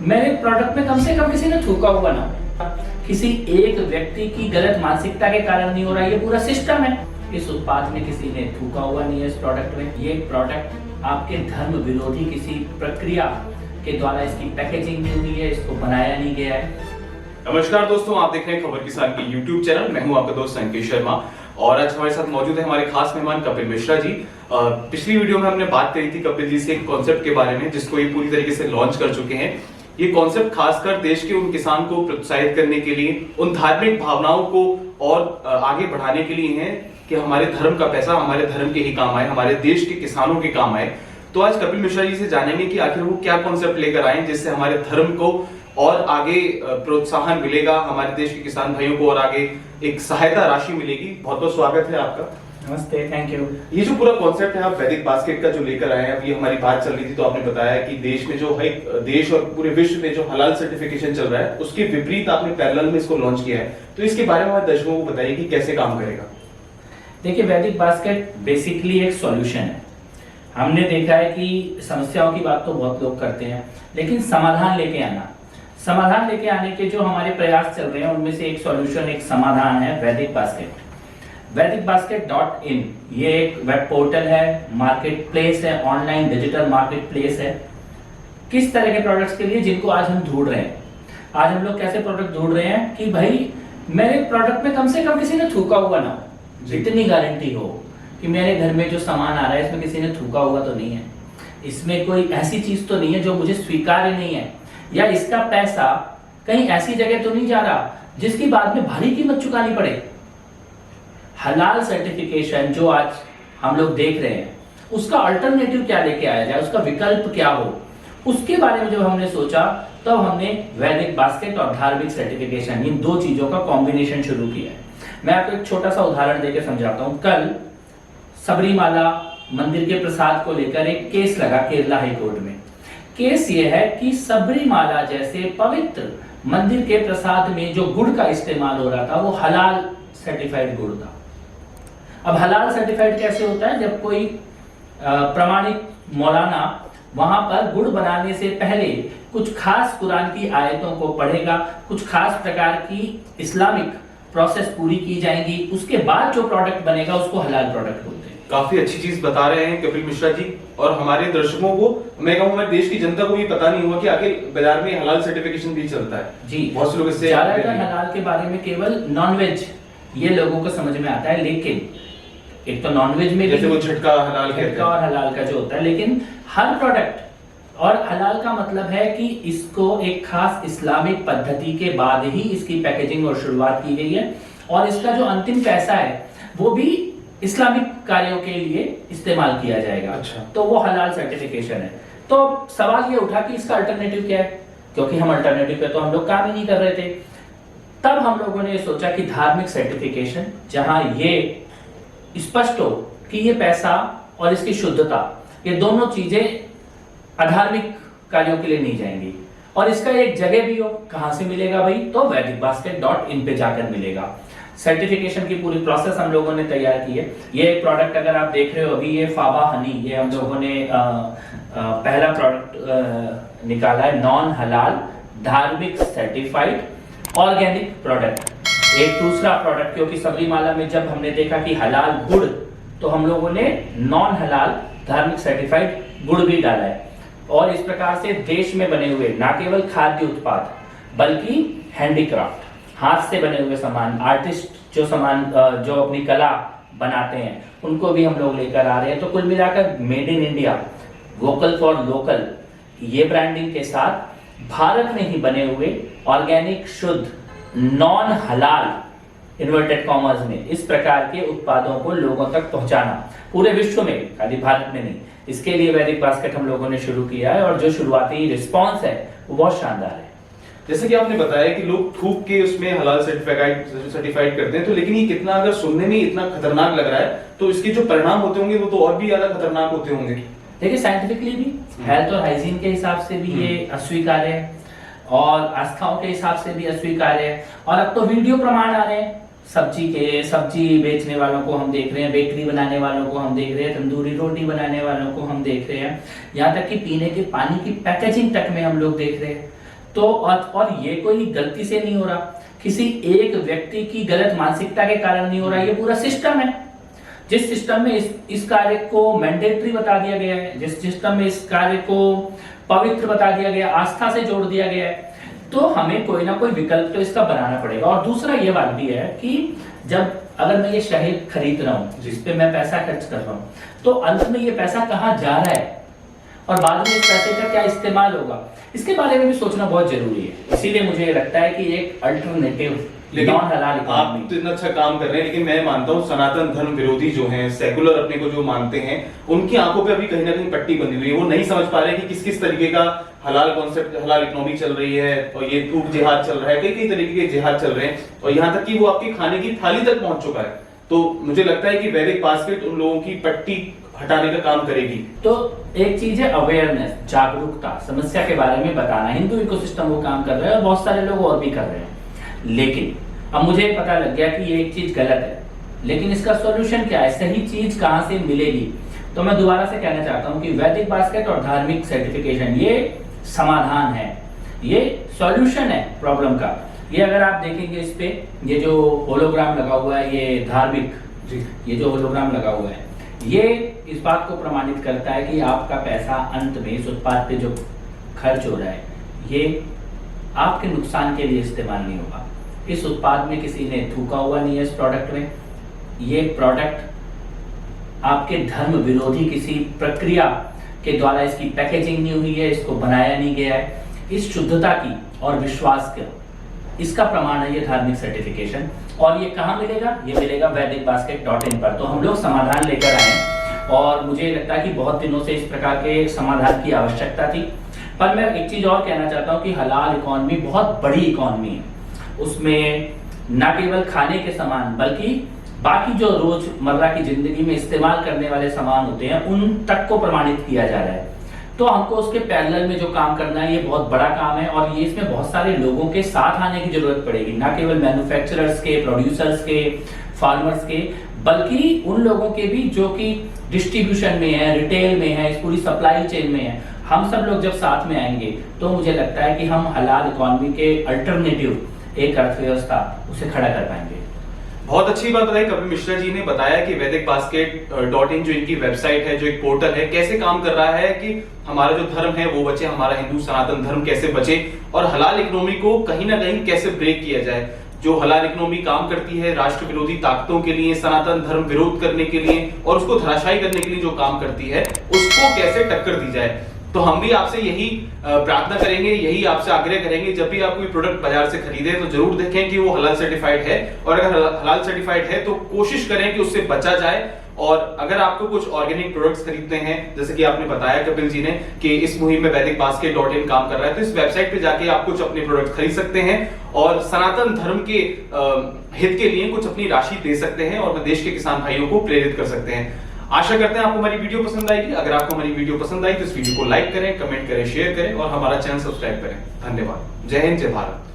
मेरे प्रोडक्ट में कम से कम किसी ने थूका हुआ ना हो। किसी एक व्यक्ति की गलत मानसिकता के कारण नहीं हो रहा, ये पूरा सिस्टम है। इस उत्पाद में किसी ने थूका हुआ नहीं है इस प्रोडक्ट में। ये प्रोडक्ट आपके धर्म विरोधी किसी प्रक्रिया के द्वारा इसकी पैकेजिंग नहीं हुई है, इसको बनाया नहीं गया है। नमस्कार दोस्तों, आप देख रहे हैं खबर किसान की यूट्यूब चैनल। मैं हूं आपका दोस्त संकेत शर्मा और आज हमारे साथ मौजूद है हमारे खास मेहमान कपिल मिश्रा जी। पिछली वीडियो में हमने बात करी थी कपिल जी से एक कॉन्सेप्ट के बारे में जिसको ये पूरी तरीके से लॉन्च कर चुके हैं। ये कॉन्सेप्ट खासकर देश के उन किसान को प्रोत्साहित करने के लिए, उन धार्मिक भावनाओं को और आगे बढ़ाने के लिए है कि हमारे धर्म का पैसा हमारे धर्म के ही काम आए, हमारे देश के किसानों के काम आए। तो आज कपिल मिश्रा जी से जानेंगे कि आखिर वो क्या कॉन्सेप्ट लेकर आए जिससे हमारे धर्म को और आगे प्रोत्साहन मिलेगा, हमारे देश के किसान भाइयों को और आगे एक सहायता राशि मिलेगी। बहुत बहुत स्वागत है आपका। नमस्ते, थैंक यू। ये जो पूरा कॉन्सेप्ट है आप वैदिक बास्केट का जो लेकर आए हैं, अभी हमारी बात चल रही थी तो आपने बताया कि देश में जो है, देश और पूरे विश्व में जो हलाल सर्टिफिकेशन चल रहा है उसके विपरीत आपने पैरेलल में इसको लॉन्च किया है। तो इसके बारे में हमारे दर्शकों को बताइए कि कैसे काम करेगा। देखिए, वैदिक बास्केट बेसिकली एक सॉल्यूशन है। हमने देखा है कि समस्याओं की बात तो बहुत लोग करते हैं, लेकिन समाधान लेके आने के जो हमारे प्रयास चल रहे हैं उनमें से एक सॉल्यूशन, एक समाधान है वैदिक बास्केट। वैदिकबास्केट.in ये एक वेब पोर्टल है, मार्केट प्लेस है, ऑनलाइन डिजिटल मार्केट प्लेस है। किस तरह के प्रोडक्ट्स के लिए जिनको आज हम ढूंढ रहे हैं। आज हम लोग कैसे प्रोडक्ट ढूंढ रहे हैं कि भाई मेरे प्रोडक्ट में कम से कम किसी ने थूका हुआ ना हो, इतनी गारंटी हो कि मेरे घर में जो सामान आ रहा है इसमें किसी ने थूका हुआ तो नहीं है, इसमें कोई ऐसी चीज तो नहीं है जो मुझे स्वीकार्य नहीं है, या इसका पैसा कहीं ऐसी जगह तो नहीं जा रहा जिसकी बाद में भारी कीमत चुकानी पड़े। हलाल सर्टिफिकेशन जो आज हम लोग देख रहे हैं उसका अल्टरनेटिव क्या लेके आया जाए, उसका विकल्प क्या हो, उसके बारे में जब हमने सोचा तब हमने वैदिक बास्केट और धार्मिक सर्टिफिकेशन इन दो चीजों का कॉम्बिनेशन शुरू किया है। मैं आपको एक छोटा सा उदाहरण देकर समझाता हूं। कल सबरीमाला मंदिर के प्रसाद को लेकर एक केस लगा केरला हाई कोर्ट में। केस ये है कि सबरीमाला जैसे पवित्र मंदिर के प्रसाद में जो गुड़ का इस्तेमाल हो रहा था वो हलाल सर्टिफाइड गुड़ था। अब हलाल सर्टिफाइड कैसे होता है? जब कोई प्रमाणिक मौलाना वहां पर गुड़ बनाने से पहले कुछ खास कुरान की आयतों को पढ़ेगा, कुछ खास प्रकार की इस्लामिक प्रोसेस पूरी की जाएगी, उसके बाद जो प्रोडक्ट बनेगा उसको हलाल प्रोडक्ट बोलते हैं। काफी अच्छी चीज बता रहे हैं कपिल मिश्रा जी, और हमारे दर्शकों को, मैं कहूँ हमारे देश की जनता को भी पता नहीं हुआ कि आगे बाजार में हलाल सर्टिफिकेशन भी चलता है। जी, बहुत से लोग इससे ज्यादातर हलाल के बारे में केवल नॉनवेज ये लोगों को समझ में आता है, लेकिन एक तो नॉनवेज में जैसे वो झटका हलाल कहते हैं और हलाल का जो होता है, लेकिन हर प्रोडक्ट, और हलाल का मतलब है कि इसको एक खास इस्लामिक पद्धति के बाद ही इसकी पैकेजिंग और शुरुआत की गई है, और इसका जो अंतिम पैसा है वो भी इस्लामिक कार्यों के लिए इस्तेमाल किया जाएगा। अच्छा। तो वो हलाल सर्टिफिकेशन है। तो सवाल ये उठा कि इसका अल्टरनेटिव क्या है, क्योंकि हम अल्टरनेटिव पे तो हम लोग काम ही नहीं कर रहे थे। तब हम लोगों ने सोचा कि धार्मिक सर्टिफिकेशन, जहां ये स्पष्ट हो कि ये पैसा और इसकी शुद्धता, ये दोनों चीजें अधार्मिक कार्यों के लिए नहीं जाएंगी, और इसका एक जगह भी हो। कहां से मिलेगा भाई? तो वैदिकबास्केट.in पे जाकर मिलेगा। सर्टिफिकेशन की पूरी प्रोसेस हम लोगों ने तैयार की है। ये एक प्रोडक्ट अगर आप देख रहे हो अभी, ये फाबा हनी, ये हम लोगों ने पहला प्रोडक्ट निकाला है, नॉन हलाल धार्मिक सर्टिफाइड ऑर्गेनिक प्रोडक्ट। एक दूसरा प्रोडक्ट, क्योंकि सबरीमाला में जब हमने देखा कि हलाल गुड़, तो हम लोगों ने नॉन हलाल धार्मिक सर्टिफाइड गुड़ भी डाला है। और इस प्रकार से देश में बने हुए ना केवल खाद्य उत्पाद बल्कि हैंडीक्राफ्ट, हाथ से बने हुए सामान, आर्टिस्ट जो सामान जो अपनी कला बनाते हैं उनको भी हम लोग लेकर आ रहे हैं। तो कुल मिलाकर made in India, vocal for local, ये ब्रांडिंग के साथ भारत में ही बने हुए ऑर्गेनिक, शुद्ध, नॉन हलाल इन्वर्टेड कॉमर्स में इस प्रकार के उत्पादों को लोगों तक पहुंचाना पूरे विश्व में, खाली भारत में नहीं। इसके लिए वैदिक बास्केट हम लोगों ने शुरू किया है, और जो शुरुआती रिस्पांस है वो बहुत शानदार है। जैसे कि आपने बताया कि लोग थूक के उसमें हलाल सर्टिफाइड करते हैं, तो लेकिन ये कितना, अगर सुनने में इतना खतरनाक लग रहा है, तो इसके जो परिणाम होते होंगे वो तो और भी ज्यादा खतरनाक होते होंगे। देखिए, साइंटिफिकली भी, हेल्थ और हाइजीन के हिसाब से भी ये अस्वीकार्य है, और आस्थाओं के हिसाब से भी अस्वीकार्य है। और अब तो वीडियो प्रमाण आ रहे हैं, सब्जी बेचने वालों को हम देख रहे हैं, बेकरी बनाने वालों को हम देख रहे हैं, तंदूरी रोटी बनाने वालों को हम देख रहे हैं, यहाँ तक कि पीने के पानी की पैकेजिंग तक में हम लोग देख रहे हैं। तो और ये कोई गलती से नहीं हो रहा, किसी एक व्यक्ति की गलत मानसिकता के कारण नहीं हो रहा, ये पूरा सिस्टम है। जिस सिस्टम में इस कार्य को मैंडेटरी बता दिया गया है, जिस सिस्टम में इस कार्य को पवित्र बता दिया गया, आस्था से जोड़ दिया गया है, तो हमें कोई ना कोई विकल्प तो इसका बनाना पड़ेगा। और दूसरा ये बात भी है कि जब अगर मैं ये शहद खरीद रहा हूँ जिस पे मैं पैसा खर्च कर रहा हूँ, तो अंत में ये पैसा कहाँ जा रहा है और बाद में इस पैसे का क्या इस्तेमाल होगा, इसके बारे में भी सोचना बहुत जरूरी है। इसीलिए मुझे लगता है कि एक अल्टरनेटिव लेकिन नॉन हलाल आप तो इतना अच्छा काम कर रहे हैं, लेकिन मैं मानता हूँ सनातन धर्म विरोधी जो हैं, सेकुलर अपने को जो मानते हैं, उनकी आंखों पे अभी कहीं ना कहीं पट्टी बंधी हुई है। वो नहीं समझ पा रहे कि किस किस तरीके का हलाल कॉन्सेप्ट, हलाल इकोनॉमी चल रही है, और ये ऊट जिहाद चल रहा है, कई कई तरीके के जिहाद चल रहे हैं, और यहाँ तक कि वो आपके खाने की थाली तक पहुंच चुका है। तो मुझे लगता है कि वैदिक बास्केट उन लोगों की पट्टी हटाने का काम करेगी। तो एक चीज है अवेयरनेस, जागरूकता, समस्या के बारे में बताना। हिंदू इकोसिस्टम वो काम कर रहे हैं और बहुत सारे लोग और भी कर रहे हैं, लेकिन अब मुझे पता लग गया कि ये एक चीज गलत है, लेकिन इसका सॉल्यूशन क्या है, सही चीज कहां से मिलेगी। तो मैं दोबारा से कहना चाहता हूं कि वैदिक बास्केट और धार्मिक सर्टिफिकेशन ये समाधान है, ये सॉल्यूशन है प्रॉब्लम का। ये अगर आप देखेंगे इस पे ये जो होलोग्राम लगा हुआ है, ये धार्मिक, ये जो होलोग्राम लगा हुआ है, ये इस बात को प्रमाणित करता है कि आपका पैसा अंत में इस उत्पाद पे जो खर्च हो रहा है, ये आपके नुकसान के लिए इस्तेमाल नहीं होगा। इस उत्पाद में किसी ने थूका हुआ नहीं है, इस प्रोडक्ट में। ये प्रोडक्ट आपके धर्म विरोधी किसी प्रक्रिया के द्वारा इसकी पैकेजिंग नहीं हुई है, इसको बनाया नहीं गया है। इस शुद्धता की और विश्वास का इसका प्रमाण है ये धार्मिक सर्टिफिकेशन। और ये कहाँ मिलेगा? ये मिलेगा vaidicbasket.in पर। तो हम लोग समाधान लेकर आए और मुझे लगता है कि बहुत दिनों से इस प्रकार के समाधान की आवश्यकता थी। पर मैं एक चीज और कहना चाहता हूँ कि हलाल इकोनॉमी बहुत बड़ी इकोनॉमी है, उसमें न केवल खाने के सामान बल्कि बाकी जो रोजमर्रा की जिंदगी में इस्तेमाल करने वाले सामान होते हैं उन तक को प्रमाणित किया जा रहा है। तो हमको उसके पैरेलल में जो काम करना है ये बहुत बड़ा काम है, और ये इसमें बहुत सारे लोगों के साथ आने की जरूरत पड़ेगी, ना केवल मैन्युफैक्चरर्स के, प्रोड्यूसर्स के, फार्मर्स के, बल्कि उन लोगों के भी जो कि डिस्ट्रीब्यूशन में है, रिटेल में है, इस पूरी सप्लाई चेन में है। हम सब लोग जब साथ में आएंगे तो मुझे लगता है कि हम हलाल इकोनॉमी के अल्टरनेटिव एक अर्थव्यवस्था उसे खड़ा कर पाएंगे। बहुत अच्छी बात बताई कपिल मिश्रा जी ने, बताया कि vaidicbasket.in जो इनकी वेबसाइट है, जो एक पोर्टल है, कैसे काम कर रहा है कि हमारा जो धर्म है वो बचे, हमारा हिंदू सनातन धर्म कैसे बचे, और हलाल इकोनॉमी को कहीं ना कहीं कैसे ब्रेक किया जाए। जो हलाल इकोनॉमी काम करती है राष्ट्र विरोधी ताकतों के लिए, सनातन धर्म विरोध करने के लिए और उसको धराशायी करने के लिए जो काम करती है, उसको कैसे टक्कर दी जाए। तो हम भी आपसे यही प्रार्थना करेंगे, यही आपसे आग्रह करेंगे, जब भी आप कोई प्रोडक्ट बाजार से खरीदे तो जरूर देखें कि वो हलाल सर्टिफाइड है, और अगर हलाल सर्टिफाइड है तो कोशिश करें कि उससे बचा जाए। और अगर आपको कुछ ऑर्गेनिक प्रोडक्ट्स खरीदते हैं, जैसे कि आपने बताया कपिल जी ने कि इस मुहिम में vaidicbasket.in काम कर रहा है, तो इस वेबसाइट पे जाके आप कुछ अपने प्रोडक्ट्स खरीद सकते हैं और सनातन धर्म के हित के लिए कुछ अपनी राशि दे सकते हैं और देश के किसान भाइयों को प्रेरित कर सकते हैं। आशा करते हैं आपको हमारी वीडियो पसंद आएगी। अगर आपको हमारी वीडियो पसंद आई तो इस वीडियो को लाइक करें, कमेंट करें, शेयर करें और हमारा चैनल सब्सक्राइब करें। धन्यवाद। जय हिंद, जय भारत।